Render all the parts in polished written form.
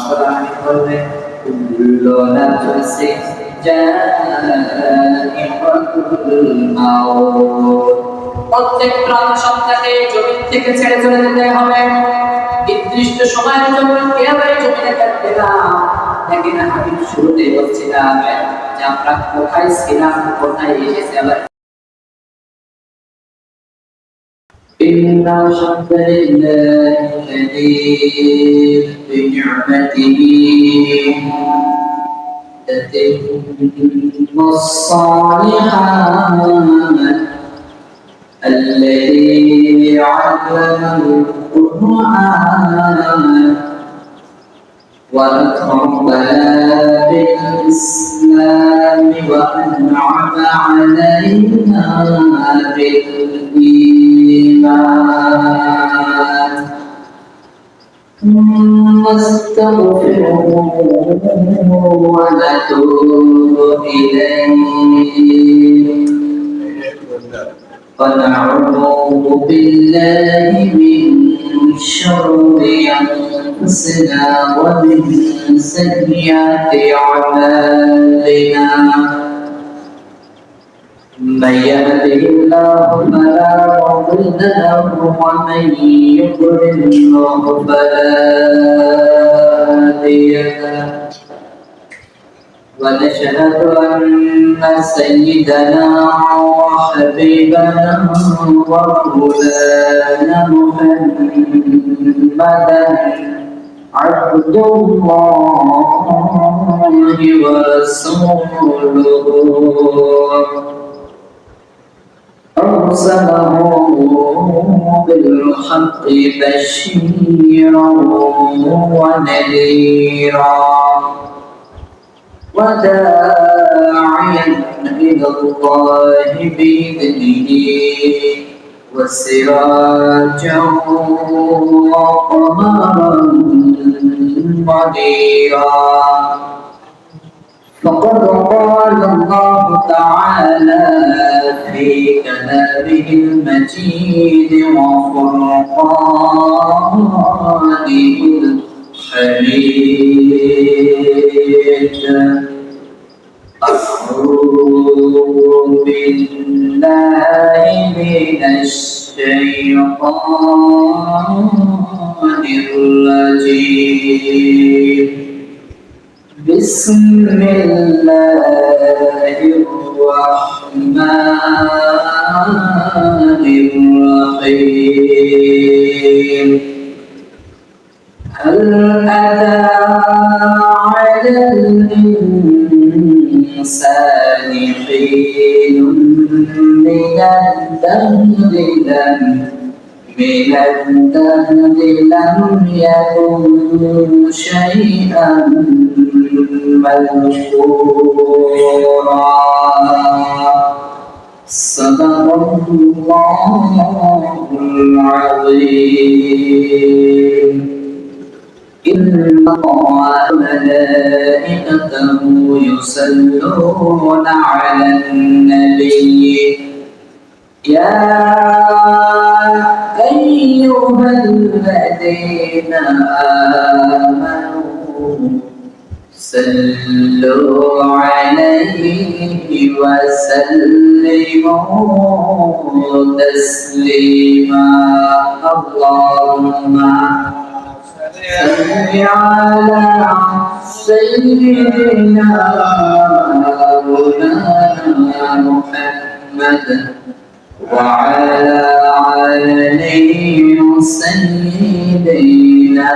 কোরআনে বলবে কুল্লু নাফসিন জাইকাতুল মাউত। প্রত্যেক প্রাণ সত্তাকে জমিন থেকে ছেড়ে চলে যেতে হবে। নির্দিষ্ট সময়ের জন্য কেউ এই জমিনে থাকবে না। দেখেন আমি শুরুতে বলছিলাম যে আমরা কোথায় ছিলাম, কোথায় এসেছি। আবার إن الحمد لله الذي بنعمته تتم الصالحات الذي علم القرآن وأكرمنا بالإسلام وأنعم علينا بالإيمان نستغفره ونتوب إليه ونعوذ بالله من شرور أنفسنا ومن سيئات أعمالنا من يهده الله فلا مضل له ومن يضلل فلا هادي له ونشهد أن سيدنا وحبيبنا ومولانا محمدا عبد الله ورسوله أرسله بالحق بشيرا ونذيرا وداعيا إلى الله بإذنه وسراجا وقمرا منيرا فقد قال الله تعالى في كلامه المجيد وفرقانه الحميد أعوذ بالله من الشيطان الرجيم بسم الله الرحمن الرحيم هل أتى على الإنسان حين من الدهر لم يكن شيئا مذكورا صدق الله العظيم إن الله وملائكته يصلون على النبي يا أيها الذين آمنوا صلوا عليه وسلموا تسليما اللهم صل على سيدنا مولانا محمد وعلى آله سيدنا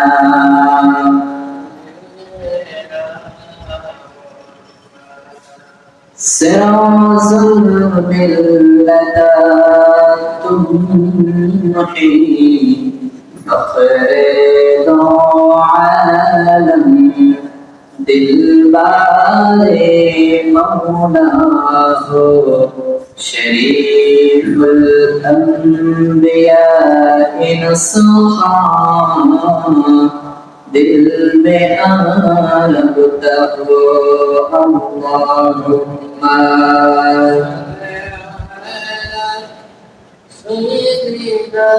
سراج الملة تمحي فخر عالم دلبار مولاه شريف الأنبياء نصحا दिल में लगता हो अल्लाहुम्मा सय्यिदना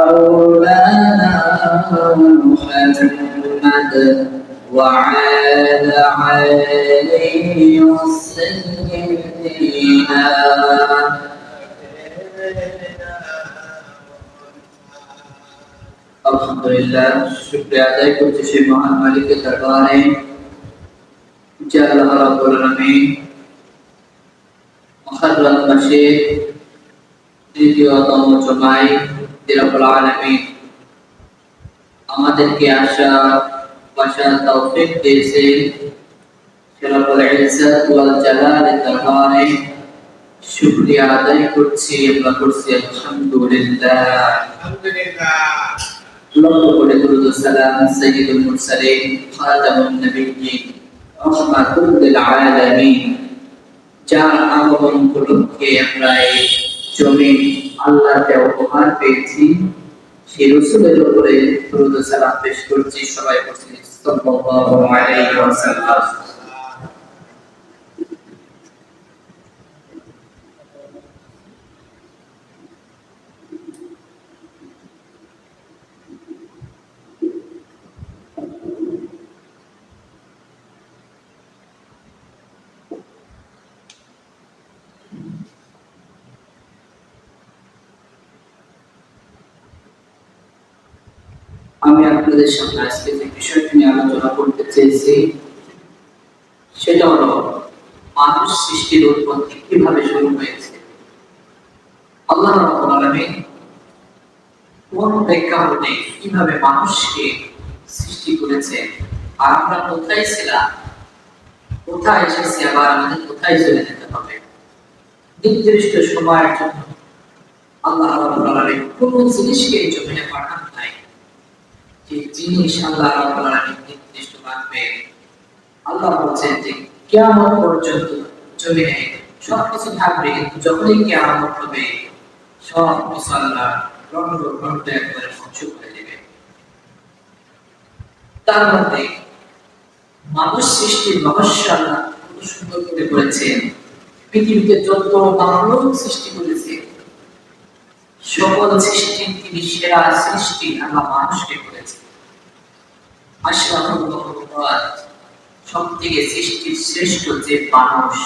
मौलाना मुहम्मद محمد وعلى آله سيدنا আলহামদুলিল্লাহ শুকরিয়া আদায় করছি সেই মহান মালিকের দরবারে যে আল্লাহ রাব্বুল আলামিন মুহররম মাসে তৃতীয়তম জুমায় রব্বুল আলামিন আমাদেরকে আসা বসার তৌফিক দিয়েছে রব্বুল ইজ্জত ওয়াল জালালের দরবারে শুকরিয়া আদায় করছি আমরা করছি আলহামদুলিল্লাহ লক্ষ করে দুরূদ ও সালাম সাইয়্যিদুল মুরসালিন খাতামুন নবিয়্যিন রাহমাতুল লিল আলামিন যার আগমন উপলক্ষে আমরা এই জমিন আল্লাহকে উপহার পেয়েছি সেই রাসূলের উপরে দুরূদ ও সালাম পেশ করছি সবাই বলছি সাল্লাল্লাহু আলাইহি ওয়াসাল্লাম। আমি আপনাদের সামনে আজকে যে বিষয়টি নিয়ে আলোচনা করতে চেয়েছি সেটা হলো মানুষ সৃষ্টির উৎপত্তি কিভাবে শুরু হয়েছে। আল্লাহ রাব্বুল আলামিন কোন প্রেক্ষাপটে কিভাবে মানুষকে সৃষ্টি করেছে আর আমরা কোথায় ছিলাম, কোথায় এসেছি, আবার আমাদের কোথায় চলে যেতে হবে। নির্দিষ্ট সময়ের জন্য আল্লাহ রাব্বুল আলামিন কোন জিনিসকে জমিনে পাঠান নাই। যে জিনিস আল্লাহ রাব্বুল আলামিন নির্দিষ্ট রাখবে, আল্লাহ বলছেন যে কিয়ামত পর্যন্ত জমিনে সবকিছু থাকবে, কিন্তু যখনই কিয়ামত হবে সব কিছু আল্লাহ খণ্ড খণ্ড একবারে ধ্বংস করে দেবে। তার মধ্যে মানুষ সৃষ্টির রহস্য আল্লাহ কত সুন্দর করে করেছেন। পৃথিবীতে যত মানব সৃষ্টি করেছে সকল সৃষ্টির তিনি সেরা সৃষ্টি আল্লাহ মানুষকে করেছে। আশরাফুল মাখলুকাত সবথেকে সৃষ্টির শ্রেষ্ঠ যে মানুষ,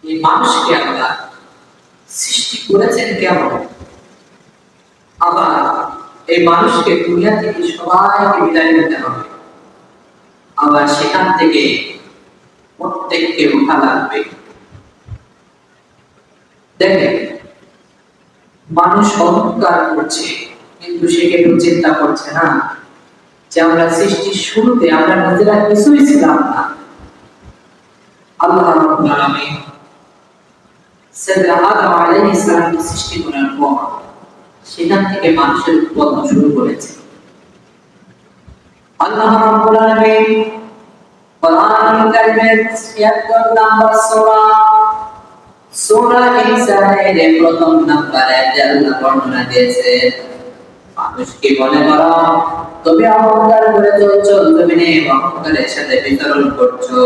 এই মানুষকে আল্লাহ সৃষ্টি করেছেন কেমন, আবার এই মানুষকে দুনিয়া থেকে সবাইকে বিদায় নিতে হবে, আবার সেখান থেকে প্রত্যেককে উঠা লাগবে। দেখেন মানুষ অহংকার করছে, কিন্তু সে কেউ চিন্তা করছে না যে আমরা সৃষ্টির শুরুতে আমরা নিজেরা কিছুই ছিলাম না। আল্লাহ রাব্বুল আলামিন সাইয়্যিদনা আদম আলাইহিস সালামকে সৃষ্টি করার পর সেখান থেকে মানুষের উৎপত্তি শুরু করেছে। আল্লাহ রাব্বুল আলামিন কোরআন কারীমের ৭৬ নম্বর সূরা ইনসানের প্রথম নম্বরে আল্লাহ বর্ণনা দিয়েছে, মানুষকে মনে করো তুমি অহংকার করে চলছো, জমিনে অহংকারের সাথে বিচরণ করছো।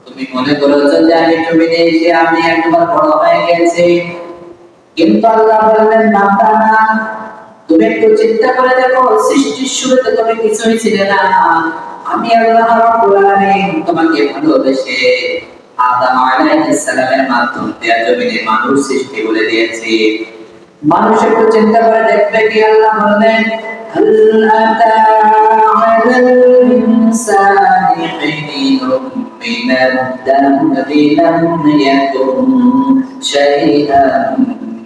তুমি মনে করেছো যে আমি জমিনে এসে আমি একবার বড় হয়ে গেছি, কিন্তু আল্লাহ বললেন বান্দা না, তুমি একটু চিন্তা করে দেখো সৃষ্টির শুরুতে তুমি কিছুই ছিলে না। আমি আল্লাহ রাব্বুল আলামিন তোমাকে ভালোবেসে আদম আলাইহিস সালামের মাধ্যমে জমিনে মানুষ সৃষ্টি করে দিয়েছি। মানুষ একটু চিন্তা করে দেখবে কি আল্লাহ বললেন هل أتى على الإنسان حين من الدهر لم يكن شيئا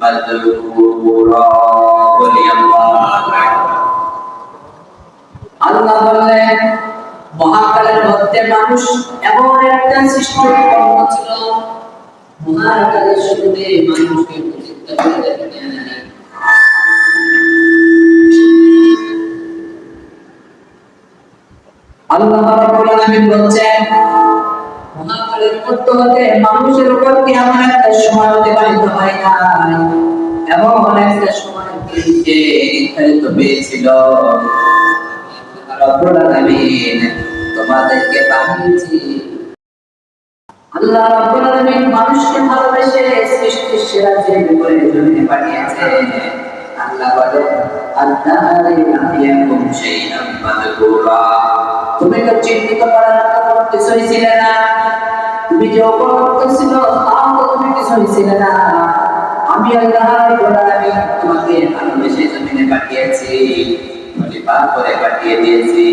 مذكورا আল্লাহ বললেন মহাকালের মধ্যে মানুষ এমন একটা সৃষ্টি ছিল, মহাকালের শুরুতে মানুষকে চিন্তা করে দেখেন আল্লাহ রাব্বুল আলামিন বলেন মহাকালের মধ্যে হতে মানুষের উপর কি এমন একটা সময় অতিবাহিত হয় না, এমন একটা সময় যে নির্ধারিত হয়েছিল। রাব্বুল আলামিন তোমাদেরকে পাঠিয়েছি। আল্লাহ রাব্বুল আলামিন মানুষকে ভালোবেসে সৃষ্টির সেরা জীব করে জমিনে পাঠিয়েছেন। আল্লাহ বলেন আল্লাহি লাম ইয়াকুন শাইআন মাযকুরা। তুমি তো চিন্তিত করার মতো কোনো কিছুই ছিলে না, তুমি যে অপরাধ ছিল তাও তো তুমি কিছুই ছিলে না। আমি আল্লাহ রাব্বুল আলামিন তোমাকে ভালোবেসে জমিনে পাঠিয়েছি, খলিফা করে পাঠিয়ে দিয়েছি।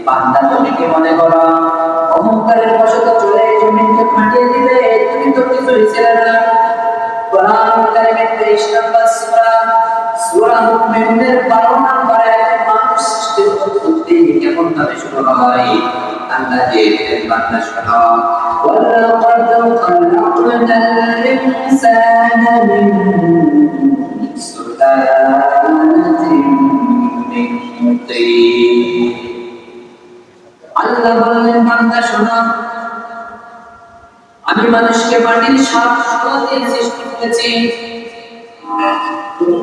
বান্দা তুমি কি মনে করো অহংকারের বশত চলে জমিনকে ফাটিয়ে দিবে? তুমি তো কিছুই ছিলে না। কোরআন কারীমের 23 নম্বর সূরা সূরা মুমিনের 12 নম্বর আয়াতে মানুষ সৃষ্টির উৎপত্তি কেমন ভাবে শুরু হয় আল্লাহ যে বান্দা শোনো, ওয়ালাকাদ খালাকনাল ইনসানা মিন সুলালাতিন মিন তিন। আল্লাহ বললেন বান্দা শোনো, আমি মানুষকে মাটির সাহায্য দিয়ে সৃষ্টি করেছি।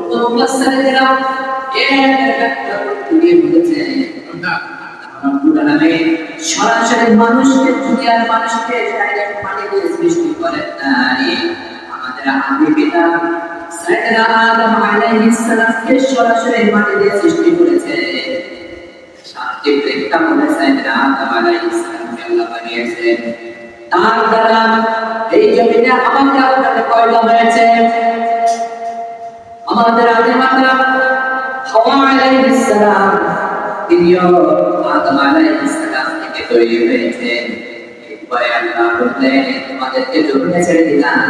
মুফাসসিররা এর ব্যাখ্যা করতে গিয়ে বলেছে সরাসরি মানুষকে দুনিয়ার মানুষকে ডাইরেক্ট মাটি দিয়ে সৃষ্টি করেন নাই। আমাদের আদি পিতা সাইয়েদনা আদম আলাইহিস সালামকে সরাসরি মাটি দিয়ে সৃষ্টি করেছে। শান্তি প্রেক্ষা বলে সাইয়েদনা আদম আলাইহিস সালামকে আল্লাহ বানিয়েছেন। তার দ্বারা এই জমিনে আমাকে আপনাকে পয়দা হয়েছে। আমাদের আদি মাতা হাওয়া আলাইহিস সালাম তিনিও আদম আলাইহিস সালাম থেকে তৈরি হয়েছেন। এরপরে আল্লাহ বললেন তোমাদেরকে জমিনে ছেড়ে দিলাম,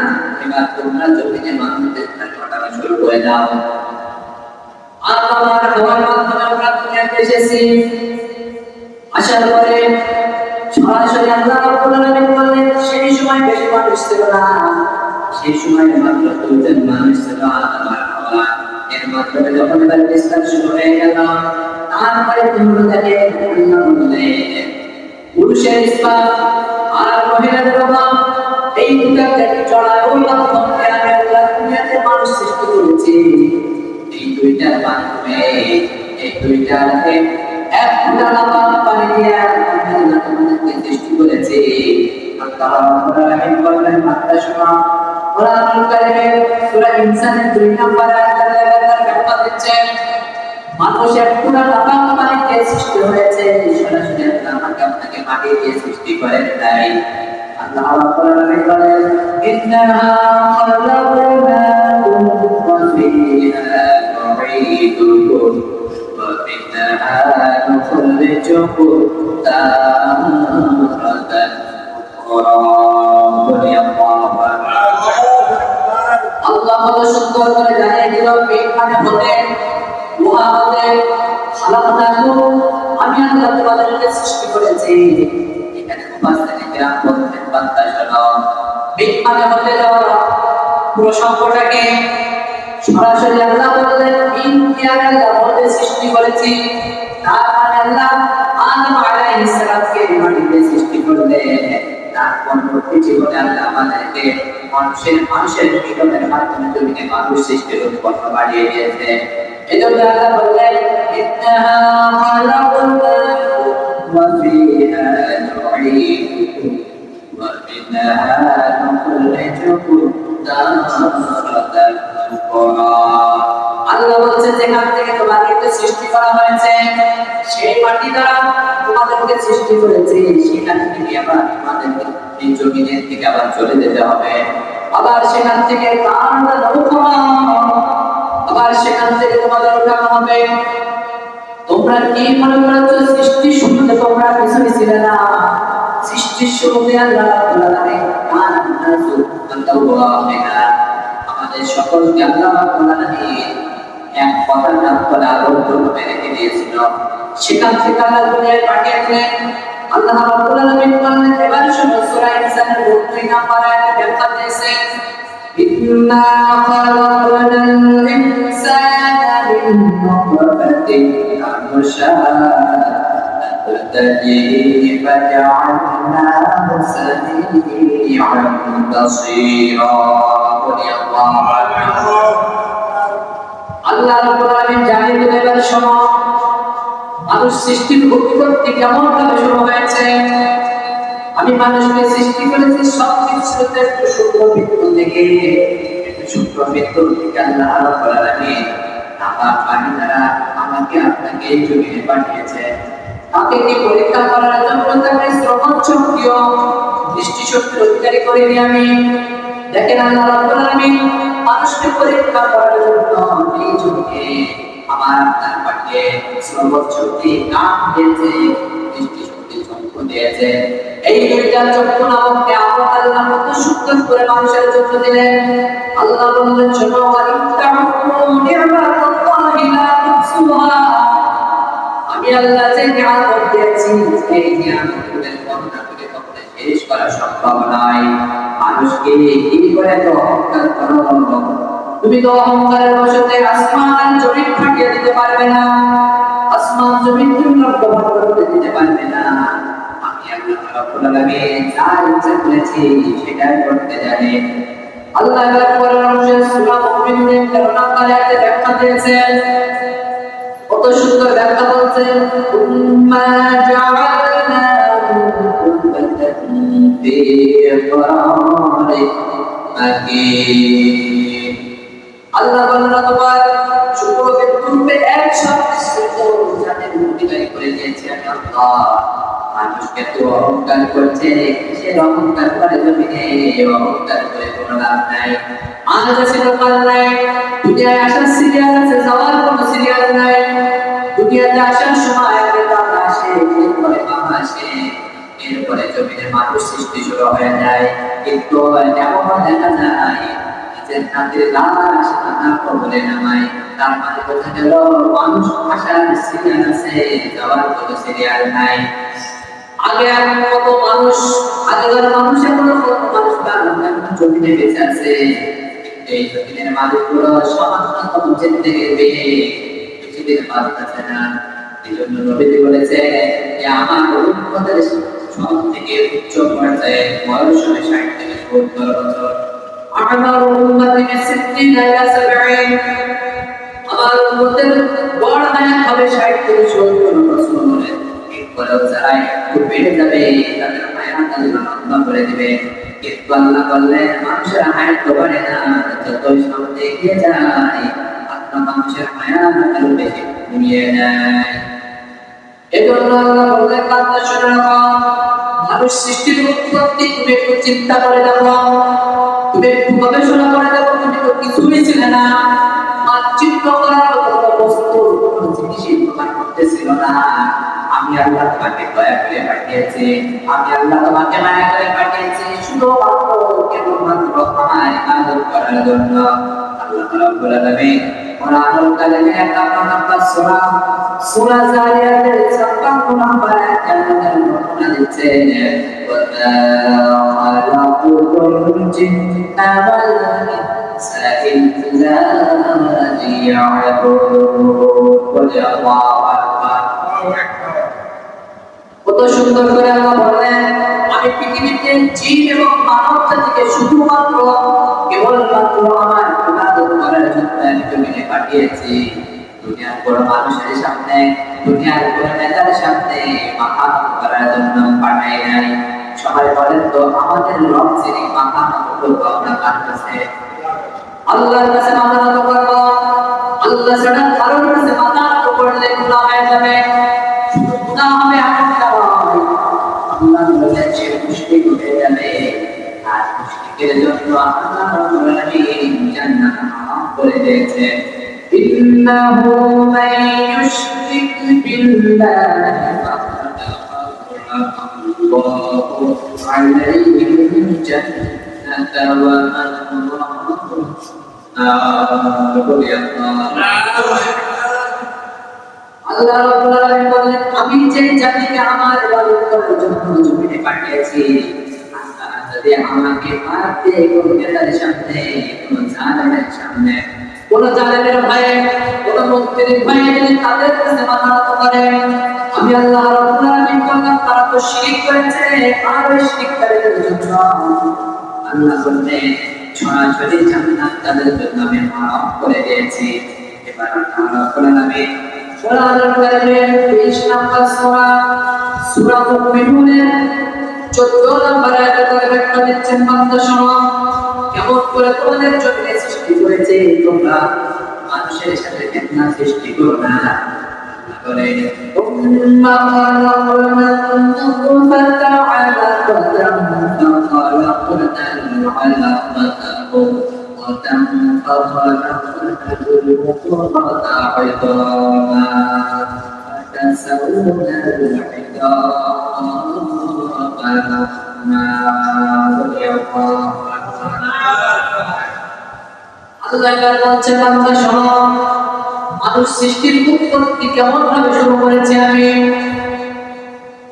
এবার তোমরা জমিনে মানুষদের ঘটনা শুরু করে দাও। আদম আর হাওয়ার মাধ্যমে আমরা দুনিয়াতে এসেছি। আসার পরে সরাসরি আল্লাহ রাব্বুল আলামিন বললেন সেই সময় বেশি মানুষ ছিল না, সেই সময় মাত্র দুজন মানুষ ছিল আদম আর হাওয়া। এর মাধ্যমে যখন তার বিস্তার শুরু হয়ে গেল তারপরে তোমরা দেখে আল্লাহ বললেন পুরুষের ইসলাম আর মহিলাদের অভাব এই দুটাকে চড়ানোর মাধ্যমে আমি আল্লাহ দুনিয়াতে মানুষ সৃষ্টি করেছি। এই দুইটার মাধ্যমে এই দুইটাকে এক ফোঁটা পানি দিয়ে আল্লাহ তোমাদেরকে সৃষ্টি করেছে। আল্লাহ রাব্বুল আলামিন বলেন বান্দা শোনো, কোরআনুল কারীমের সূরা ইনসানের 2 নম্বর আয়াতে আল্লাহ ব্যাখ্যা দিচ্ছেন মানুষ এক ফোঁটা পানি দিয়ে সৃষ্টি হয়েছে। সরাসরি আল্লাহ আমাকে আপনাকে মাটি দিয়ে সৃষ্টি করেন নাই। আল্লাহ রাব্বুল আলামিন বলেন ইন্না খালাকনাকুম ওয়া ফীহা নুঈদুকুম ومنها نخرجكم تارة أخرى আল্লাহ বড় সুন্দর করে জানিয়ে দিল এখানে হতে লোহা হতে খালাকনাকুম আমি আল্লাহ তোমাদেরকে সৃষ্টি করেছি। এখানে মুফাসসিরিন কেরাম বলতেন বান্দা শোনো, বিজ্ঞানে হতে যাওয়া পুরো সম্পর্কটাকে সরাসরি আল্লাহ বললেন ইনকিয়ার আল্লাহ বলতে সৃষ্টি করেছি। তার মানে আল্লাহ আদম আলাইহিস সালামকে মাটিতে সৃষ্টি করলেন। তার পরবর্তী জীবনে আল্লাহ আমাদেরকে মানুষের জীবনের মাধ্যমে জমিনে মানুষ সৃষ্টির উৎপন্ন বাড়িয়ে দিয়েছে। এজন্য আল্লাহ বললেন ইন্নাহা খালাকনাকুম ওয়া ফীহা নুঈদুকুম ওয়া মিনহা নুখরিজুকুম তারাতান উখরা। আল্লাহ বলছেন যেখান থেকে তোমাদেরকে সৃষ্টি করা হয়েছে সেই মাটি দ্বারা তোমাদেরকে সৃষ্টি করেছি, সেখান থেকে আবার তোমাদেরকে এই জমিনের থেকে আবার চলে যেতে হবে। আবার সেখান থেকে আবার সেখান থেকে তোমাদের ওঠানো হবে। তোমরা কি মনে করেছো সৃষ্টির শুরুতে তোমরা কিছুই ছিলে না? সৃষ্টির শুরুতে আল্লাহ রাব্বুল আলামিন আমাদের সকলকে আল্লাহ রাব্বুল আলামিন এক কথার নাম করে আবদ্ধ করে রেখে দিয়েছিল। সেখান থেকে আল্লাহ দুনিয়ায় পাঠিয়েছিলেন। আল্লাহ রাব্বুল আলামিন বলেন এবার শুনো সূরা ইনসানের 2 নম্বর আয়াতে ব্যাখ্যা দিয়েছেন ইন্না খালাকনাল ইনসানা মিন নুতফাতিন আমশাজতিহি ফাজআলনাহু সামিআন বাসীরা। আল্লাহ রাব্বুল আলামিন জানিয়ে দিলেন এবার শোনো মানুষ সৃষ্টির উৎপত্তি কেমন ভাবে শুরু হয়েছে। আমি মানুষকে সৃষ্টি করেছি সবকিছুতে একটু শুক্রবৃত্ত থেকে। শুক্রবৃত্ত থেকে আল্লাহ রাব্বুল আলামিন নাপাক পানি দ্বারা আমাকে আপনাকে এই জমিনে পাঠিয়েছে। তাকে কি পরীক্ষা করার জন্য তাকে শ্রবণ শক্তিও দৃষ্টিশক্তির অধিকারী করিনি আমি? দেখেন আল্লাহ রাব্বুল আলামিন মানুষকে পরীক্ষা করার জন্য এই জমিনে আমার আপনার পাঠিয়ে শ্রবণ শক্তি কান দিয়েছে, দৃষ্টিশক্তি চক্ষু দিয়েছে। এই দুইটা চক্ষু নামক নিয়ামত আল্লাহ কত সুন্দর করে মানুষের জন্য দিলেন। আল্লাহ বললেন, শোনো, আমি আল্লাহ যে নিয়ামত দিয়েছি এই নিয়ামতের বর্ণনা করে কখনো শেষ করা সম্ভব নয়। মানুষকে কি করে তো অহংকার করো? তুমি তো অহংকারের বশতে আসমান জমিন ফাটিয়ে দিতে পারবে না, আসমান জমিন ব্যবহার করতে দিতে পারবে না। আমি আল্লাহ রাব্বুল আলামিন যা ইচ্ছা করেছি সেটাই করতে জানি। আল্লাহ কোরআনের অংশে সূরা মুমিনুনের 13 নম্বর আয়াতে ব্যাখ্যা দিয়েছেন, কত সুন্দর ব্যাখ্যা বলছেন, উম্মা জাআলনাহু কুতুবাতান ফি কিরারিন মাকিন। আল্লাহ বলেন, তোমার শুক্রকে পূর্বে একসাথে জানের অধিকারী করে দিয়েছি আমি আল্লাহ। মানুষকে তো অহংকার করছে, কিসের অহংকার করে জমিনে? অহংকার করে কোনো লাভ নাই। আমার কাছে লোকাল নাই, দুনিয়ায় আসার সিরিয়াল আছে, যাওয়ার কোনো সিরিয়াল নাই। দুনিয়াতে আসার সময় আগে দাম আসে, এরপরে মামা আসে, এরপরে জমিনে মানুষ সৃষ্টি শুরু হয়ে যায়। কিন্তু এমনও দেখা যায় নিজের হাতের লাশ না কবরে নামায়। তার মানে বোঝা গেল মানুষ আসার সিরিয়াল আছে, যাওয়ার কোনো সিরিয়াল নাই। আগে কত মানুষ, আগেকার মানুষ এখনো কত মানুষ জমিনে বেঁচে আছে। এই জমিনের মালিকগুলো সামান্যতম যেতে গেলে বেশিদিন বাঁচতেছে না। এই জন্য নবীজি বলেছে যে আমার উম্মতের সব থেকে উচ্চ পর্যায়ে বয়স হবে 60 থেকে 70 বছর। আমার উম্মতি মিসকিনা ইলা 70, আমার উম্মতের গড় হায়াত হবে 60 থেকে 70 বছর। এরপরেও যারা একটু বেড়ে যাবে তাদের হায়াত আল্লাহ লম্বা করে দিবে। কিন্তু আল্লাহ বললেন মানুষের হায়াত তো বাড়ে না, যতই সামনে এগিয়ে যায় আল্লাহ মানুষের হায়াত আরো বেশি কমিয়ে দেয়। এজন্য আল্লাহ বললেন, বান্দা শুনে রাখো, মানুষ সৃষ্টির উৎপত্তি তুমি একটু চিন্তা করে দেখো, তুমি একটু গবেষণা করে দেখো। তুমি তো কিছুই ছিলে না, মানচিত্র করার কোনো বস্তু কোনো জিনিসই তোমার মধ্যে ছিল না। আমি আল্লাহ তোমাকে দয়া করে পাঠিয়েছি, আমি আল্লাহ তোমাকে মায়া করে পাঠিয়েছি শুধুমাত্র কেবলমাত্র আমার ইবাদত করার জন্য। আল্লাহ রাব্বুল আলামিন কোরআনুল কারীমে 51 নম্বর সূরা জারিয়াতের 56 নম্বর আয়াতে আমাদের বর্ণনা দিচ্ছেন, ওয়া খালাকুল জিন্না ওয়াল ইনসা ইল্লা লিয়া'বুদুন। আল্লাহু আকবার। কত সুন্দর করে আল্লাহ বলেন, আমি পৃথিবীতে জিন এবং মানব জাতিকে শুধুমাত্র কেবলমাত্র আমার ইবাদত করার জন্য আমি জমিনে পাঠিয়েছি। দুনিয়ার বড় মানুষের সামনে, দুনিয়ার বড় নেতার সামনে মাথা নত করার জন্য পাঠাই নাই। সবাই বলেন তো আমাদের রব যিনি মাথা নত করবো আমরা কার কাছে? আল্লাহর কাছে মাথা নত করবো। আল্লাহ ছাড়া কারোর কাছে মাথা নত করলে গুনাহ হয়ে যাবে। গুনাহ হবে এমনটা নয়, আল্লাহ বলেন সে মুশরিক হয়ে যাবে। আর মুশরিকের জন্য আল্লাহ রাব্বুল আলামিন জান্নাত হারাম করে দিয়েছে। ইন্নাহু মান ইউশরিক বিল্লাহি ফাকাদ হারামাল্লাহু আলাইহিল জান্নাতা ওয়া মা'ওয়াহু আল্লাহ রাব্বুল আলামিন বলেন, আমি যে জাতিকে আমার ইবাদত করার জন্য জমিনে পাঠিয়েছি, তারা যদি আমাকে মারতে কোনো নেতার সামনে, কোনো জালেমের সামনে, কোনো জালেমের ভয়ে, কোনো মন্ত্রীর ভয়ে যদি তাদের কাছে মাথা নত করে, আমি আল্লাহ রাব্বুল আলামিন বললাম তারা তো শিরক করেছে। আর ওই শিরককারীদের জন্য আল্লাহ বললেন সরাসরি জান্নাত তাদের জন্য আমি হারাম করে দিয়েছি। এবার আল্লাহ রাব্বুল আলামিন কোরআনুল কারীমের 20 নম্বর সূরা মুমিনুনের 14 নম্বর আয়াতে ব্যাখ্যা দিচ্ছেন, বান্দা শোনো, কেমন করে তোমাদের জন্য সৃষ্টি করেছে, তোমরা মানুষের সাথে ফিতনা সৃষ্টি করো না। করে ثم خلقنا النطفة علقة فخلقنا العلقة مضغة فخلقنا المضغة عظاما فكسونا العظام আল্লাহ বলছে বান্দা শোনো মানুষ সৃষ্টির উৎপত্তি কেমন ভাবে শুরু করেছি আমি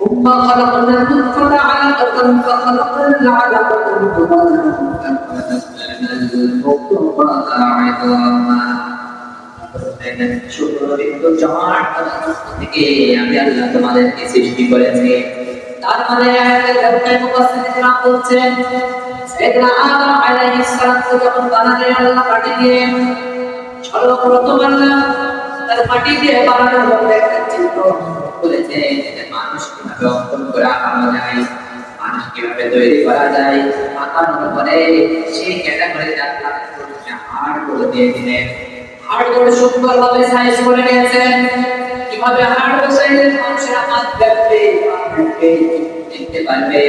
ثم خلقنا النطفة علقة فخلقنا العلقة مضغة فخلقنا المضغة عظاما শুক্রবিন্দু জমাট থেকে আমি আল্লাহ তোমাদেরকে সৃষ্টি করেছি তার মানে আয়াতের মুফাসসিররা বলছেন সাইয়েদনা আদম আলাইহিস সালাম যখন বানালেন আল্লাহ মাটি দিয়ে সর্বপ্রথম আল্লাহ তার মাটি দিয়ে বানানোর মধ্যে একটা চিত্র করেছে যে মানুষ কিভাবে অঙ্কন করে আঁকানো যায় মানুষ কিভাবে তৈরি করা যায় আঁকানোর পরে সেই ক্যাটাগরি হাড় করে দিয়ে দিলেন হাড় করে সুন্দরভাবে সাইজ করে নিয়েছেন কিভাবে হাড় বসাইলে মানুষের হাত দেখবে দেখতে পারবে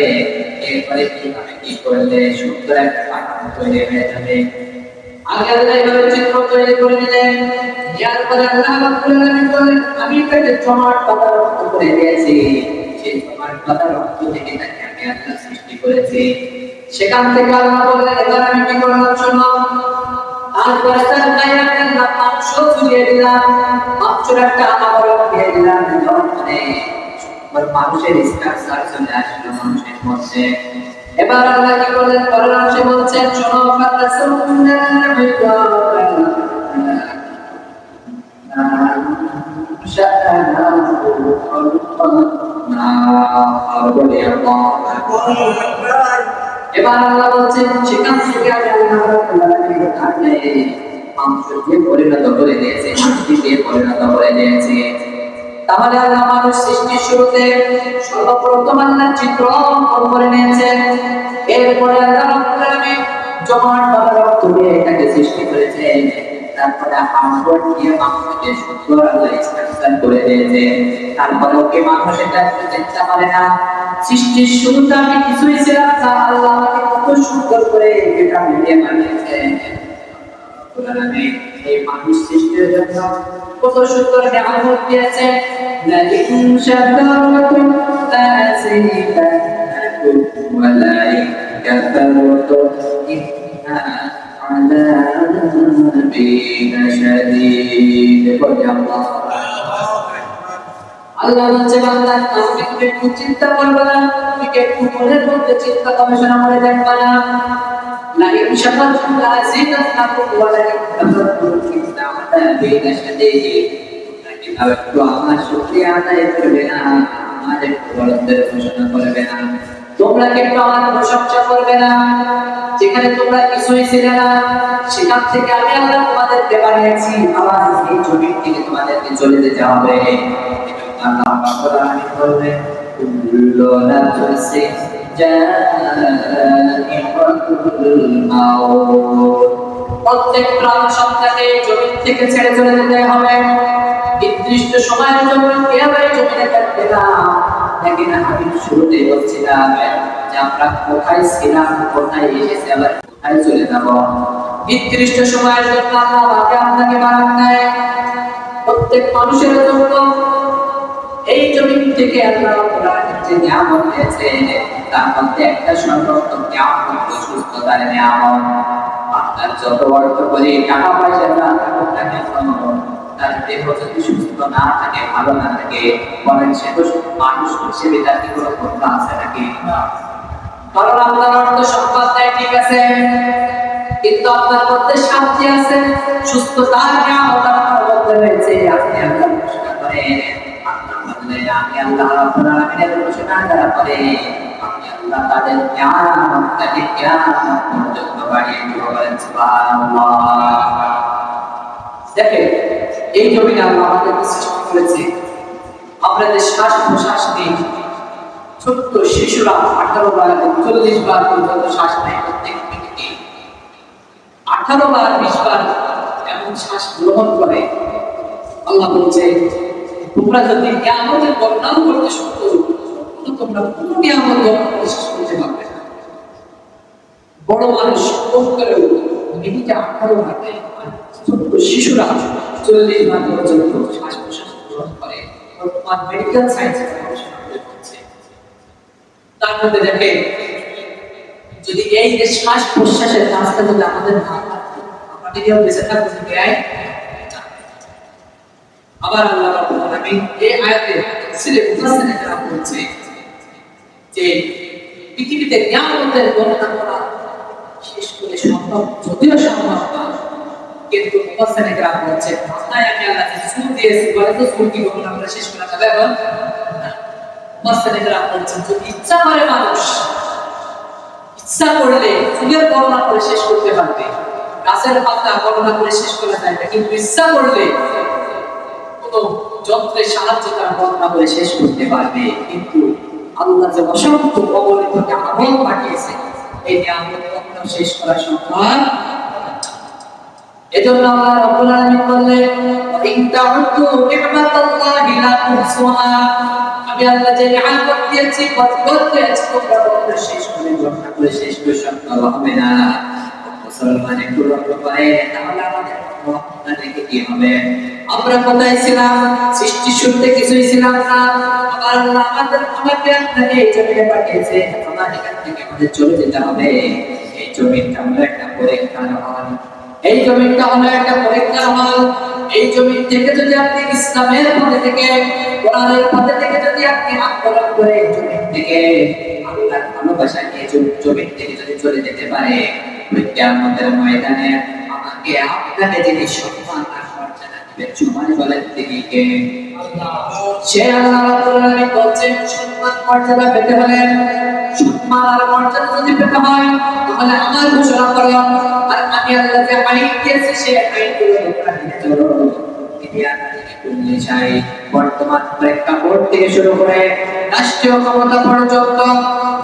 এরপরে কিভাবে কি করলে সুন্দর একটা কাঠামো তৈরি হয়ে যাবে আগে আল্লাহ এইভাবে চিত্র তৈরি করে দিলেন এরপরে আল্লাহ রাব্বুল আলামিন বলেন আমি এটাকে জমাট পাতা রক্ত করে দিয়েছি সেই জমাট পাতা রক্ত থেকে তাকে আমি আল্লাহ সৃষ্টি করেছি সেখান থেকে আল্লাহ বললেন এবার আমি কি করলাম শোনো তারপরে তার গায়ে একটা মাংস ঝুলিয়ে দিলাম মাংসের একটা আবরণ দিয়ে দিলাম মানে মানুষের স্ট্রাকচার চলে আসলো মানুষের মধ্যে এবার আল্লাহ কি করলেন পরের অংশে বলছেন শোনো এবার আল্লাহ বলছেন সেখান থেকে মাংস দিয়ে পরিণত করে দিয়েছে মাটি দিয়ে পরিণত করে দিয়েছে তাহলে আল্লাহ মানুষ সৃষ্টির শুরুতে সর্বপ্রথম আল্লাহ চিত্র অঙ্কন করে নিয়েছেন এরপরে আল্লাহ রাব্বুল আলামিন জমাট বাঁধা রক্ত দিয়ে এটাকে সৃষ্টি করেছেন তারপরে হাড় দিয়ে মানুষকে সুন্দর আল্লাহ স্ট্রাকচার করে দিয়েছে তারপরে ওকে মানুষ এটা চিন্তা করে না সৃষ্টির শুরুতে আমি কিছুই ছিলাম না আল্লাহ আমাকে কত সুন্দর করে এটা মিলিয়ে বানিয়েছেন এই মানুষ সৃষ্টির জন্য কত সুন্দর নিয়ামত দিয়েছে লাইন শাকারতুম লাযিদান্নাকুম ওয়া লাইন কাফারতুম ইন্না আযাবি লাশাদীদ আল্লাহ বলছে বান্দা তুমি একটু চিন্তা করবে না তুমি একটু মনের মধ্যে চিন্তা গবেষণা করে দেখবে না লাইন শাকারতুম লাযিদান্নাকুম ওয়া লাইন কাফারতুম ইন্না আযাবি লাশাদীদ কিভাবে একটু আমার শুকরিয়া আদায় করবে না আমাদের বড়দের ঘোষণা করবে না তোমরা কিন্তু আমার প্রশংসা করবে না যেখানে তোমরা কিছুই ছিলে না সেখান থেকে আমি আল্লাহ তোমাদেরকে বানিয়েছি আবার এই জমি থেকে তোমাদেরকে চলে যেতে হবে আল্লাহ রাব্বুল আলামিন বললেন কুল্লু নাফসিন জাইআতুল মাউত প্রত্যেক প্রাণ সত্তাকে জমি থেকে ছেড়ে চলে যেতে হবে নির্দিষ্ট সময়ের জন্য কেউ এই জমিনে থাকবে না দেখেন আমি শুরুতে বলছিলাম যে আমরা কোথায় ছিলাম কোথায় এসেছি আবার কোথায় চলে যাব নির্দিষ্ট সময়ের জন্য আল্লাহ আমাকে আপনাকে বানান নাই প্রত্যেক মানুষের জন্য এই জমি থেকে আল্লাহ যে নিয়ামত দিয়েছে তার মধ্যে একটা সর্বোত্তম নিয়ামত সুস্থতার নিয়ামত আপনার যত অর্থ করে টাকা পয়সা না থাকুক না কেন তার দেহ যদি সুস্থ না থাকে ভালো না থাকে বলেন সে তো মানুষ হিসেবে তার কি কোনো ক্ষমতা আছে নাকি কারণ আপনার অর্থ সম্পদ নাই ঠিক আছে কিন্তু আপনার মধ্যে শান্তি আছে সুস্থতার নিয়ামত আপনার মধ্যে রয়েছে আপনি আল্লাহ ঘোষণা করেন আপনার বদলে আমি আল্লাহ রাব্বুল আলামিনের ঘোষণা করা পরে আপনি আল্লাহ তাদের নিয়ামতটাকে কিয়ামত পর্যন্ত বাড়িয়ে দিতে পারেন সুবহানাল্লাহ দেখেন এই জমিনে আল্লাহ আমাদেরকে সৃষ্টি করেছে আমরা যে শ্বাস প্রশ্বাস নিই ছোট্ট শিশুরা 18 বার 40 বার পর্যন্ত শ্বাস নেয় প্রত্যেক মিনিটে 18 বার 20 বার এমন শ্বাস গ্রহণ করে আল্লাহ বলছে তোমরা যদি কিয়ামতের বর্ণনা করতে শুরু করো তোমরা কোনো কিয়ামত বর্ণনা শেষ করতে পারবে না। বড় মানুষ কোন করে মিনিটে 18 ঘন্টা, ছোট্ট শিশুরা 40 ঘন্টা পর্যন্ত শ্বাস প্রশ্বাস গ্রহণ করে। বর্তমান মেডিকেল সায়েন্সের গবেষণা হচ্ছে তার মধ্যে দেখে যদি এই যে শ্বাস প্রশ্বাসের কাজটা যদি আমাদের না থাকতো আমরা নিজেও বেঁচে থাকবো আবার আল্লাহ রাব্বুল আলামিন এই আয়াতে তাফসীরে মুফাসসিরিন যারা বলছে যে পৃথিবীতে কিয়ামতের বর্ণনা করা শেষ করে সম্ভব, যদিও সম্ভব না, কিন্তু মুফাসসিরিন যারা বলছে মাথায় আমি আল্লাহ যে সূর দিয়েছি বলে তো সূর কি কখনো আমরা শেষ করা যাবে এখন? মুফাসসিরিন যারা বলছেন যদি ইচ্ছা করে মানুষ ইচ্ছা করলে ফুলের বর্ণনা করে শেষ করতে পারবে, গাছের পাতা বর্ণনা করে শেষ করা যায় না, কিন্তু ইচ্ছা করলে কোনো যন্ত্রের সাহায্যে তার বর্ণনা করে শেষ করতে পারবে। কিন্তু আল্লাহ যে অসংখ্য অগণিত আমল পাঠিয়েছে এই নিয়ামত কখনো শেষ করা সম্ভব। এজন্য আল্লাহ রাব্বুল আলামিন বললেন ইন তাউদ্দু নি'মাতাল্লাহি লা তুহসুহা, আমি আল্লাহ যে নিয়ামত দিয়েছি বরকত দিয়েছি তোমরা কখনো শেষ করে বর্ণনা করে শেষ করে সম্ভব হবে না। মুসলমান একটু লক্ষ্য করে তাহলে আমাদের আপনাদেরকে কি হবে? আমরা কোথায় ছিলাম? সৃষ্টি শুরুতে কিছুই ছিলাম না, আবার আল্লাহ আমাকে আপনাকে এই জমিনে পাঠিয়েছে, আমার এখান থেকে আমাদের চলে যেতে হবে। এই জমিটা হলো একটা পরীক্ষার হল, এই জমিটা হলো একটা পরীক্ষার হল। এই জমি থেকে যদি আপনি ইসলামের পথে থেকে কোরআনের পথে থেকে যদি আপনি আন্দোলন করে এই জমি থেকে আল্লাহর ভালোবাসা নিয়ে জমি থেকে যদি চলে যেতে পারে কিয়ামতের ময়দানে আমাকে আপনাকে যিনি সম্মান আর মর্যাদা দিবেন সবাই বলেন তিনি কে? আল্লাহ। সে আল্লাহ রাব্বুল আলামিন বলেন সম্মান মর্যাদা পেতে হলে, সম্মান আর মর্যাদা যদি পেতে হয় তাহলে আমার ঘোষণা করো আর আমি আল্লাহ যে আইন দিয়েছি সেই আইনগুলো তোমরা মেনে চলো। বর্তমান প্রেক্ষাপট থেকে শুরু করে রাষ্ট্রীয় ক্ষমতা পর্যন্ত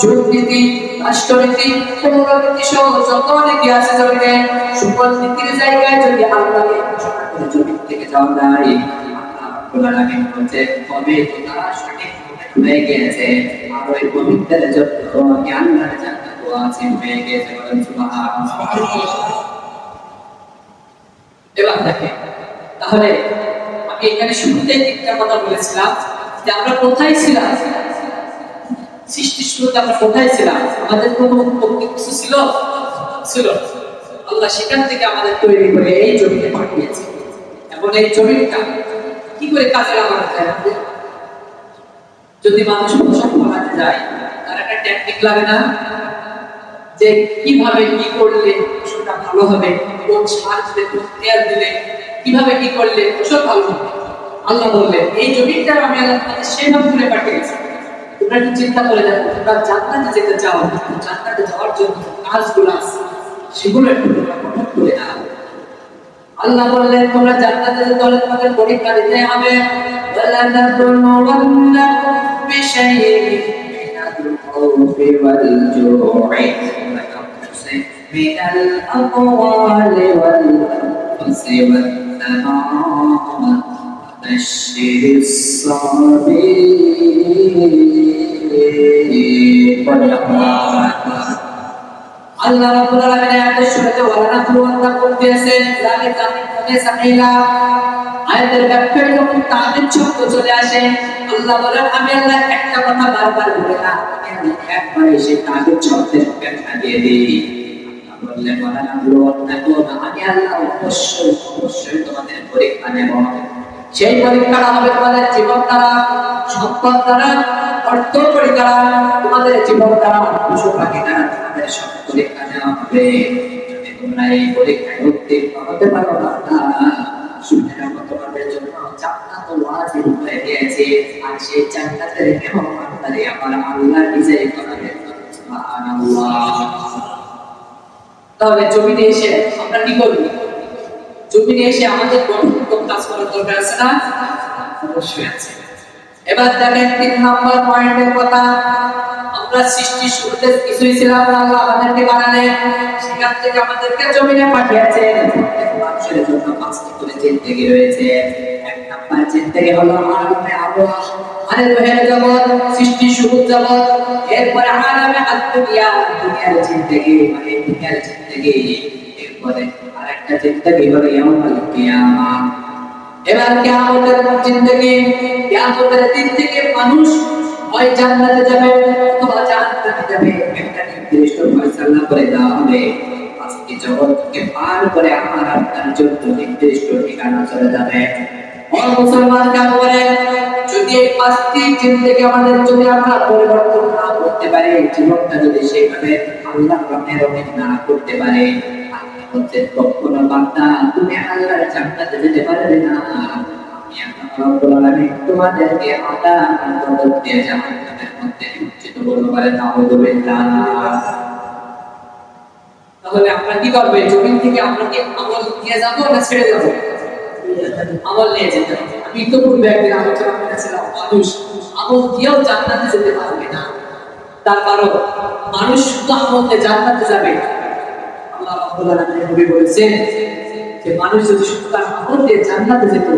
যুগনীতি, রাষ্ট্রনীতি, পৌরনীতি সহ যত নীতি আছে জমিনে সকল নীতির জায়গায় যদি আল্লাহকে ঘোষণা করে জমি থেকে যাওয়া যায় আল্লাহ রাব্বুল আলামিন বলেন তবে তো তারা সঠিক হয়ে গিয়েছে আর ওই পবিত্রের জন্য আল্লাহর জান্নাত আছে হয়ে গিয়েছে। বলেন সুবহানাল্লাহ। এবার দেখেন তাহলে আমি এখানে শুরুতেই একটা কথা বলেছিলাম যে আমরা কোথায় ছিলাম, সৃষ্টির শুরুতে আমরা কোথায় ছিলাম, আমাদের কোনো উৎপত্তি কিছু ছিল? আল্লাহ সেখান থেকে আমাদের তৈরি করে এই জমিতে পাঠিয়েছে। এখন এই জমিটা কি করে কাজে লাগানো যায়? যদি মানুষ ফসল ফলাতে যায় তার একটা টেকনিক লাগে না, যে কিভাবে কি করলে ফসলটা ভালো হবে, কোন সার দিলে কোন তেল দিলে কিভাবে কি করলে ফসল ভালো হবে। আল্লাহ বললেন এই জমিটা আমি আল্লাহ তোমাদের সেভাবে করে পাঠিয়েছি। তোমরা একটু চিন্তা করে দেখো, তোমরা জান্নাতে যেতে চাও, জান্নাতে যাওয়ার জন্য কাজগুলো আছে সেগুলো একটু তোমরা কঠোর করে নাও। আল্লাহ বললেন তোমরা জান্নাতে যেতে হলে তোমাদের পরীক্ষা দিতে হবে। وَلَنَبْلُوَنَّكُمْ بِشَيْءٍ مِّنَ الْخَوْفِ وَالْجُوعِ وَنَقْصٍ مِّنَ الْأَمْوَالِ وَالْأَنفُسِ وَالثَّمَرَاتِ وَبَشِّرِ الصَّابِرِينَ। আল্লাহ রাব্বুল আলামিন আয়াতের শুরুতে ওয়ালানাবলুওয়ান্নাকুম দিয়েছেন, যালিকা মিন সামিলা। আয়াতের ব্যাখ্যায় যখন তামিল শব্দ চলে আসে আল্লাহ বলেন আমি আল্লাহ একটা কথা বারবার বলি না, আমি একবারে সেই তামিল শব্দের ব্যাখ্যা দিয়ে দিই। আল্লাহ বললেন ওয়ালানাবলুওয়ান্নাকুম, আমি আল্লাহ অবশ্যই তোমাদের পরীক্ষা নেব। সেই পরীক্ষাটা হবে তোমাদের জীবন দ্বারা, সম্পদ দ্বারা, অর্থ করি দ্বারা, তোমাদের জীবন দ্বারা, পশু পাখি দ্বারা তোমাদের সব পরীক্ষা নেওয়া হবে। যদি তোমরা এই পরীক্ষায় উত্তীর্ণ হতে পারো না শুনে রাখো তোমাদের জন্য জান্নাত ওয়াজিব হয়ে গিয়েছে, আর সেই জান্নাতের মেহমানদারি আমার আল্লাহ নিজেই করাবেন। সুবহানাল্লাহ। তাহলে জমিনে এসে আমরা কি করব? জমিনে এসে আমাদের গঠনমূলক কাজ করার দরকার আছে না? অবশ্যই আছে। এবার দেখেন 3 নম্বর পয়েন্টের কথা, আমরা সৃষ্টি শুরুতে কিছুই ছিলাম না, আল্লাহ আমাদেরকে বানালেন, সেখান থেকে আমাদেরকে জমিনে পাঠিয়েছেন। প্রত্যেক মানুষের জন্য 5টি করে জিন্দেগি রয়েছে। এক নাম্বার জিন্দেগি হলো আলামে আরওয়াহ, মানে রূহের জগৎ, সৃষ্টি শুরুর জগৎ। এরপরে আলামে আদ-দুনিয়া, দুনিয়ার জিন্দেগি, মানে দুনিয়ার জিন্দেগি। এরপরে আরেকটা জিন্দেগি হলো ইয়াউমুল কিয়ামা। এবার কিয়ামতের জিন্দেগি, কিয়ামতের দিন থেকে মানুষ হয় জান্নাতে যাবে অথবা জাহান্নামে যাবে, একটা নির্দিষ্ট ফয়সালা করে দেওয়া হবে। আজকে জগৎকে পার করে আমার আপনার জন্য নির্দিষ্ট ঠিকানা চলে যাবে। ও মুসলমান কাপড়ে, যদি এই 5টি জিন্দেগি আমাদের যদি আমরা পরিবর্তন না করতে পারি, জীবনটা যদি সেইভাবে আল্লাহর রহমতে না করতে পারে, আল্লাহ বলছেন কখনো বান্দা তুমি আল্লাহর জান্নাতে যেতে পারবে না। আমি আল্লাহ রাব্বুল আলামিন তোমাদেরকে আযাব দিয়ে জাহান্নামের মধ্যে নিক্ষিপ্ত করতে পারে। নাউযুবিল্লাহ। তাহলে আমরা কি করব? জমিন থেকে আমরা কি আমল নিয়ে যাব না ছেড়ে যাব? আমল নিয়ে যেতে হবে। আমি তো পূর্বে একদিন আলোচনা করেছিলাম, মানুষ আমল দিয়েও জান্নাতে যেতে পারবে না। তার কারণ মানুষ শুধু আমল দিয়ে জান্নাতে যাবে। আল্লাহ রাব্বুল আলামিন নবী বলেছেন যে মানুষ যদি শুধু তার আমল দিয়ে জান্নাতে যেত,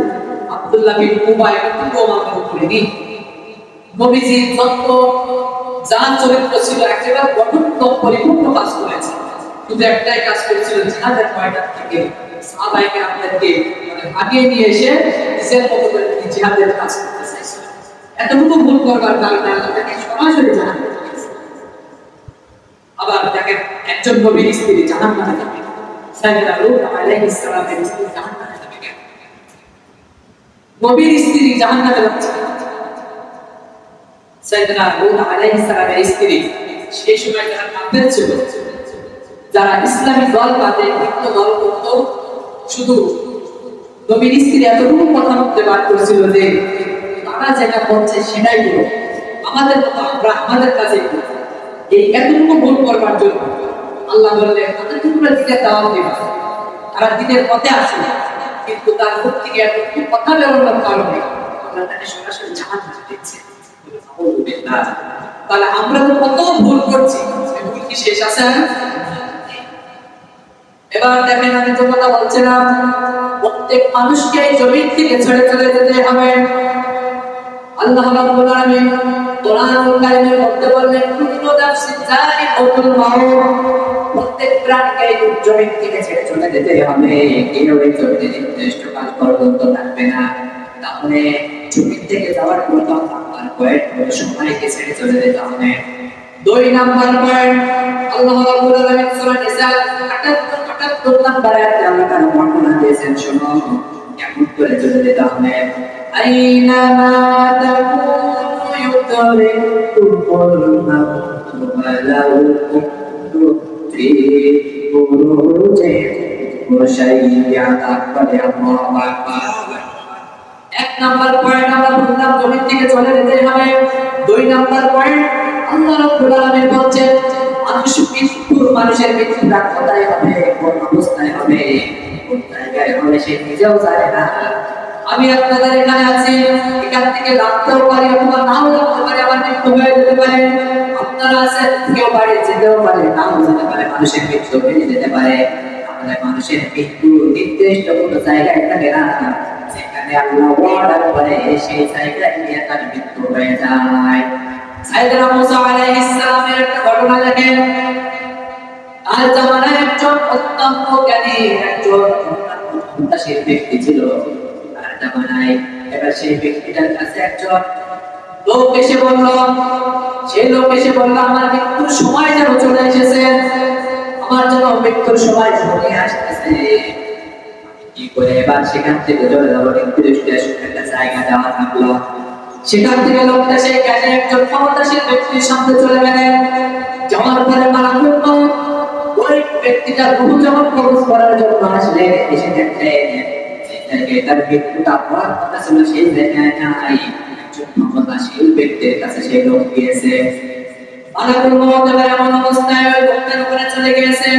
আব্দুল্লাহ বিন উবাই কিন্তু আমাদের উপরে নেই। নবীজি যত যা চরিত্র ছিল একেবারে গঠনমূলক পরিপূর্ণ কাজ করেছে, শুধু একটাই কাজ করেছিল, জিহাদের ময়দান থেকে সাহাবায়ে আমাদেরকে মানে ভাগিয়ে নিয়ে এসে নিজের মতো করে জিহাদের কাজ করতে চাইছিল। এতটুকু ভুল করবার কারণে আল্লাহ তাকে সরাসরি জাহান্নামে দিয়েছে। আবার দেখেন একজন নবীর স্ত্রী জাহান্নামে যাবে, সাইয়েদনা লূত আলাইহিস সালামের স্ত্রী জাহান্নামে যাবে কেন? নবীর স্ত্রী জাহান্নামে যাচ্ছে। সাইয়েদনা লূত আলাইহিস সালামের স্ত্রী সেই সময় যারা কাফের ছিল, যারা ইসলামী দল বাদে ভিন্ন দল করত, শুধু নবীর স্ত্রী এতটুকু কথা বলতে বার করেছিল যে তারা যেটা করছে সেটাই হলো আমাদের মতো, আমরা আমাদের কাছে এই এতটুকু ভুল করবার জন্য আল্লাহ বললেন তাদের তোমরা দিনের দাওয়াত দিবা, তারা দিনের পথে আসবে, কিন্তু তার মুখ থেকে এতটুকু কথা বেরোনোর কারণে আল্লাহ তাকে সরাসরি জাহান্নামে দিচ্ছে। তাহলে আমরা তো কত ভুল করছি, ভুল কি শেষ আছে? এবার দেখেন আমি যে কথা বলছিলাম, প্রত্যেক মানুষকে জমিন থেকে ছেড়ে চলে যেতে হবে। আল্লাহ রাব্বুল আলামিন কোরআনুল কারীমের মধ্যে বলেন কুল্লু নাফসিন যায়িকাতুল মাউত, প্রত্যেক প্রাণীকে জমিন থেকে ছেড়ে চলে যেতে হবে। কেউ এই জমিনে নির্দিষ্ট কাল পর্যন্ত থাকবে না। তাহলে জমিন থেকে যাওয়ার প্রথম নাম্বার পয়েন্ট হলো সবাইকে ছেড়ে চলে যেতে হবে। 2 নাম্বার পয়েন্ট, আল্লাহ রাব্বুল আলামিন সূরা নিসা 78 নাম্বার আয়াতে আল্লাহ তাআলা বর্ণনা দিয়েছেন, শোনো কেমন করে চলে যেতে হবে। আইনামা তাকুনু ইউদরিকুমুল মাউতু ওয়ালাউ কুনতুম ফি বুরুজিন মুশাইয়াদা। আল্লাহু আকবার। 1 নাম্বার পয়েন্ট আমরা বললাম জমিন থেকে চলে যেতে হবে। 2 নাম্বার পয়েন্ট আল্লাহ রাব্বুল আলামিন বলছেন মানুষের মৃত্যুটা কোথায় হবে, কোন অবস্থায় হবে, কোন জায়গায় হবে সে নিজেও জানে না। আমি আপনাদের এখানে আছি, এখান থেকে লাভতেও পারি অথবা নাও লাভতে পারি, আমার মৃত্যু হয়ে যেতে পারে। আপনারা আছেন, কেউ বাড়ি যেতেও পারে, নাও যেতে পারে, মানুষের মৃত্যু হয়ে যেতে পারে। আমাদের মানুষের মৃত্যু নির্দিষ্ট কোনো জায়গায় থাকে না, যেখানে আল্লাহ অর্ডার করে সেই জায়গায় গিয়ে তার মৃত্যু হয়ে যায়। সাইয়েদনা মুসা আলাইহিস সালামের একটা ঘটনা দেখেন। আর জামানায় একজন অত্যন্ত জ্ঞানী, একজন ক্ষমতাশীল ব্যক্তি ছিল। আর জামানায় এবার সেই ব্যক্তিটার কাছে একজন লোক এসে বলল, সেই লোক এসে বলল আমার মৃত্যুর সময় যেন চলে এসেছে, আমার জন্য মৃত্যুর সময় চলে আসতেছে। কি করে এবার সেখান থেকে চলে যাবো, নির্দিষ্ট একটা জায়গা দেওয়া থাকলো। সেখান থেকে লোকটা সেই জ্ঞানী একজন ক্ষমতাশীল ব্যক্তির সামনে চলে গেলেন। যাওয়ার পরে মারাত্মক ওই ব্যক্তিটা রূহ যখন কবজ করার জন্য আসলে এসে দেখলেন তার মৃত্যুটা হওয়ার কথা ছিল সেই জায়গায় নাই, একজন ক্ষমতাশীল ব্যক্তির কাছে সেই লোক গিয়েছে। মালাকুল মউত এমন অবস্থায় ওই লোকটার উপরে চলে গিয়েছে,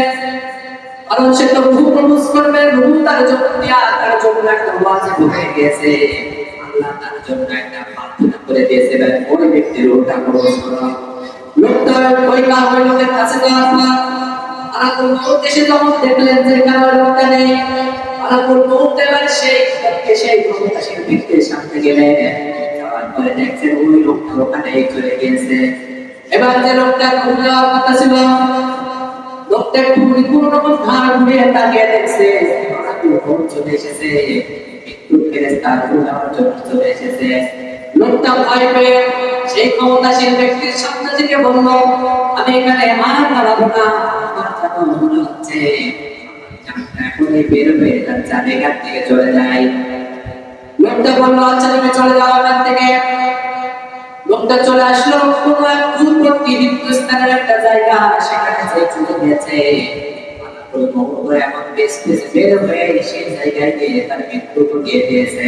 কারণ সে তো রূহ কবজ করবে, রূহ তার জন্য তার জন্য একটা ওয়াজিব হয়ে গিয়েছে। আল্লাহ তার জন্য একটা প্রার্থনা করে দিয়েছে, ওই ব্যক্তির রূহটা কবজ করা। লোকটা ওই লোকের কাছে যাওয়ার পর মালাকুল মউত এসে যখন দেখলেন যে এখানে লোকটা নেই, মালাকুল মউত এবার সেই ক্ষমতাশীল ব্যক্তির সামনে গেলেন, যাওয়ার পরে দেখছেন ওই লোকটা ওখানে চলে গিয়েছে। এবার যে লোকটা ঘুরে যাওয়ার কথা ছিল, লোকটা কোনো রকম ঘাড় ঘুরিয়ে তাকিয়ে দেখছে মালাকুল মউত চলে এসেছে, মৃত্যুর ফেরেশতা যাওয়ার জন্য চলে এসেছে। লোকটা ভয় পেয়ে সেই ক্ষমতাশীল ব্যক্তির সামনে থেকে বলল, আমি এখানে আর দাঁড়াবো না, আমার যেন মনে হচ্ছে এখনই বের হয়ে যাচ্ছে, আমি এখান থেকে চলে যাই। লোকটা বলল, আচ্ছা তুমি চলে যাও এখান থেকে। লোকটা চলে আসলো কোনো এক দূরবর্তী হিন্দুস্তানের একটা জায়গা, সেখানে যে চলে গেছে। এখন বেশ বের হয়ে সেই জায়গায় গিয়ে তার মৃত্যু ঘটিয়ে দিয়েছে।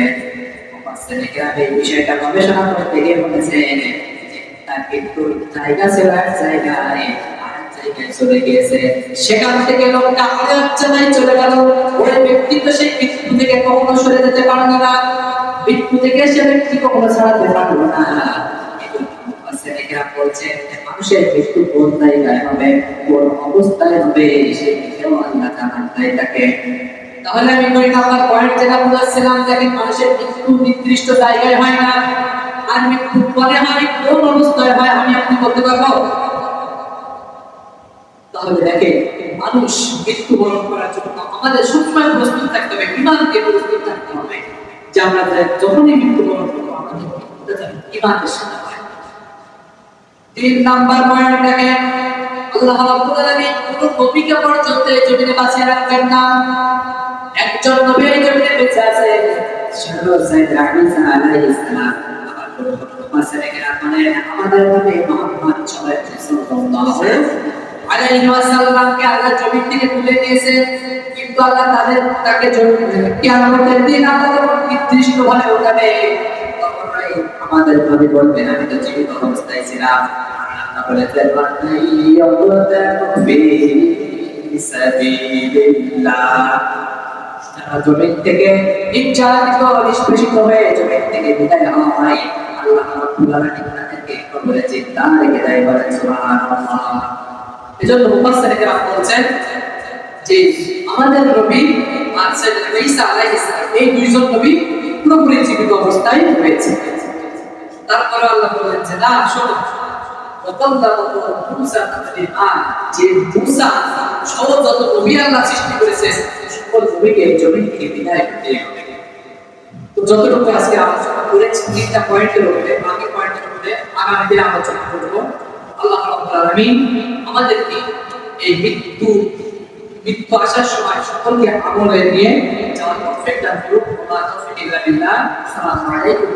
এই বিষয়টা গবেষণা করতে গিয়ে বলেছে তার কিন্তু জায়গা ছিল এক জায়গায়, আরেক জায়গায় চলে গিয়েছে। সেখান থেকে লোকটা আরেক জায়গায় চলে গেল। ওই ব্যক্তি তো সেই মৃত্যু থেকে কখনো সরে যেতে পারবে না, মৃত্যু থেকে সে ব্যক্তি কখনো ছাড়াতে পারবে না। বলছে মানুষের মৃত্যু কোন জায়গায় হবে, কোন অবস্থায় হবে, সেই বিষয়েও আল্লাহ জানাই থাকে। তাহলে আমি দুই নাম্বার পয়েন্ট যেটা বলেছিলাম, দেখেন মানুষের মৃত্যু নির্দিষ্ট জায়গায় হয় না, আর মৃত্যু পরে হয়, কোন অবস্থায় হয় আমি আপনি বলতে পারবো? তাহলে দেখেন মানুষ মৃত্যুবরণ করার জন্য আমাদের সবসময় প্রস্তুত থাকতে হবে, ইমানকে প্রস্তুত থাকতে হবে যে আমরা যখনই মৃত্যুবরণ করবো আমাদের ইমানের সাথে হয়। 3 নাম্বার পয়েন্ট দেখেন, আল্লাহ রাব্বুল আলামিন কোন নবীকে পর্যন্ত এই জমিনে বাঁচিয়ে রাখবেন না। একজন নবী এই জমিনে বেঁচে আছে, সেটা হচ্ছে ঈসা আলাইহিস সালাম। আমাদের নবী মুহাম্মদ সাল্লাল্লাহু আলাইহি ওয়াসাল্লামকে আল্লাহ জমিন থেকে তুলে নিয়েছে, কিন্তু আল্লাহ তাকে কিয়ামতের দিন আল্লাহ যখন নির্দিষ্টভাবে উঠাবে, তখন আমাদের নবী বলবেন আমি তো জীবিত অবস্থায় ছিলাম। আল্লাহ বলেছেন জমিন থেকে নির্যাতিত নিষ্পেষিত হয়ে জমিন থেকে বিদায় হওয়া হয়, আল্লাহ রাব্বুল আলামিন তাদেরকে কবরে জিন্দা রেখে দেয়, বলেন সুবহানাল্লাহ। এজন্য মুফাসসিরিন কেরাম বলেছেন যে আমাদের নবী আর সাইয়েদনা ঈসা আলাইহিস সালাম এই দুইজন নবী পুরোপুরি জীবিত অবস্থায় রয়েছে। তারপরে আল্লাহ বলেন যে না শোনো, মুসা যে মুসা সহ যত নবী আল্লাহ সৃষ্টি করেছে সকল নবীকে এই জমিন থেকে বিদায় করতে হবে। তো যতটুকু আজকে আলোচনা করেছি 3টা পয়েন্টের উপরে, বাকি পয়েন্টের উপরে আগামী দিনে আলোচনা করব। আল্লাহ রাব্বুল আলামিন আমাদেরকে এই মৃত্যু আসার সময় সকলকে আমলে নিয়ে যাওয়ার তৌফিক দান করুন। ওয়া তাওফিক ইল্লা বিল্লাহ। আসসালামু আলাইকুম।